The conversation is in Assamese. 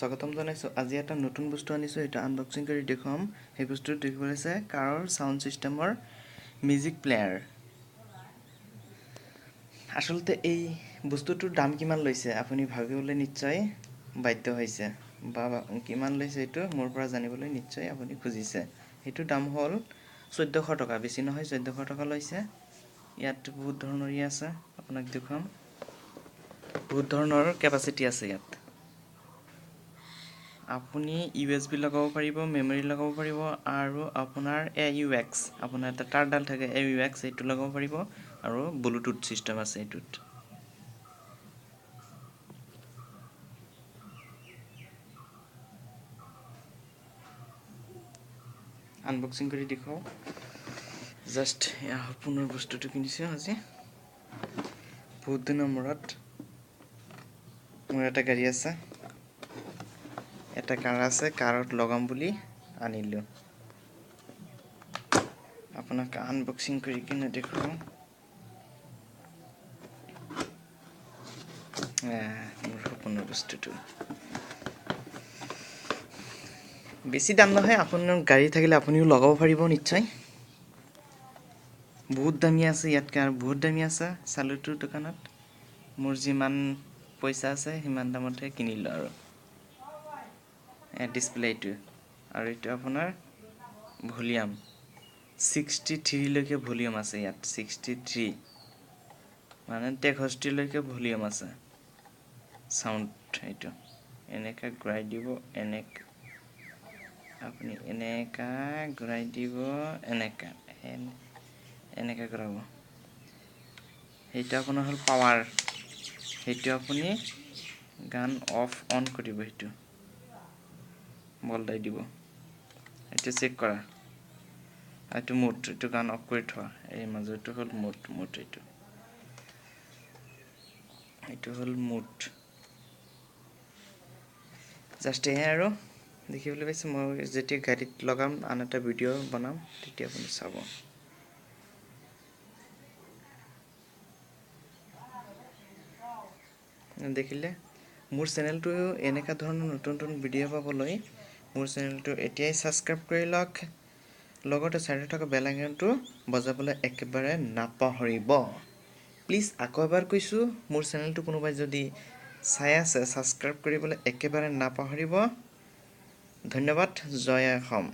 স্বাগতম জনাইছো আজি এটা নতুন বস্তু আনিছো এটা আনবক্সিং কৰি দেখুৱাম সেই বস্তুটো দেখিবলৈ কাৰৰ সাউন্ড সিস্টেমৰ মিউজিক প্লেয়াৰ আসলতে এই বস্তুটোৰ দাম কিমান লৈছে আপুনি ভাবিবলৈ নিশ্চয় বাধ্য হৈছে বা কিমান লৈছে এটো মোৰ পৰা জানিবলৈ নিশ্চয় আপুনি খুজিছে এটো দাম হল 1400 টকা বেছি নহয় 1400 টকা লৈছে ইয়াত বহুত ধৰণৰ আছে আপোনাক দেখুৱাম বহুত ধৰণৰ কেপাসিটি আছে ইয়াত আপুনি USB লগাব পাৰিব মেমৰি লগাব পাৰিব আৰু আপোনাৰ AUX আপোনাৰ এটা তাঁৰডাল থাকে AUX এইটো লগাব পাৰিব আৰু ব্লুটুথ সিস্টেম আছে এইটোত আনবক্সিং কৰি দেখুৱাও জাস্ট এয়া পুনৰ বস্তুটো কিনিছো আজি বহুত দিনৰ মূৰত মোৰ এটা গাড়ী আছে এটা কাৰ আছে কাৰত লগাম বুলি আনিলো আপোনাক আনবক্সিং কৰি কিনে দেখুৱাম মোৰ সপোনৰ বস্তুটো বেছি দাম নহয় আপোনাৰ গাড়ী থাকিলে আপুনিও লগাব পাৰিব নিশ্চয় বহুত দামী আছে ইয়াতকে আৰু বহুত দামী আছে সালুটোৰ দোকানত মোৰ যিমান পইচা আছে সিমান দামতে কিনিলো আৰু ডিসপ্লেটো আৰু এটা আপোনাৰ ভলিউম 63 লৈকে ভলিউম আছে ইয়াত 63 মানে 63 লৈকে ভলিউম আছে সাউন্ড এইটো এনেকা ঘূৰাই দিব আপুনি এনেকা ঘূৰাই দিব এনেকা ঘূৰাব এইটো আপোনাৰ হল পাৱাৰ এইটো আপুনি গান অফ অন কৰিব এইটো বলদাই দিব এইটো চেক কৰা এইটো মোড এইটো গান অফ কৰি থোৱা এই মাজৰটো হল মোড এইটো হল মোড জাস্ট এ আৰু দেখিবলৈ পাইছে মই যেতিয়া গাড়ীত লগাম আন এটা ভিডিও বনাম তেতিয়া আপুনি চাব দেখিলে মোৰ চেনেলটো এনেকা ধৰণৰ নতুন ভিডিও পাবলৈ মোৰ চেনেলটো এতিয়াই সাবস্ক্ৰাইব কৰি লওক লগতে চাইডত থকা বেল আইকনটো বজাবলৈ একেবাৰে নাপাহৰিব প্লিজ আকৌ এবাৰ কৈছো মোৰ চেনেলটো কোনোবাই যদি চাই আছে সাবস্ক্ৰাইব কৰিবলৈ একেবাৰে নাপাহৰিব ধন্যবাদ জয় অসম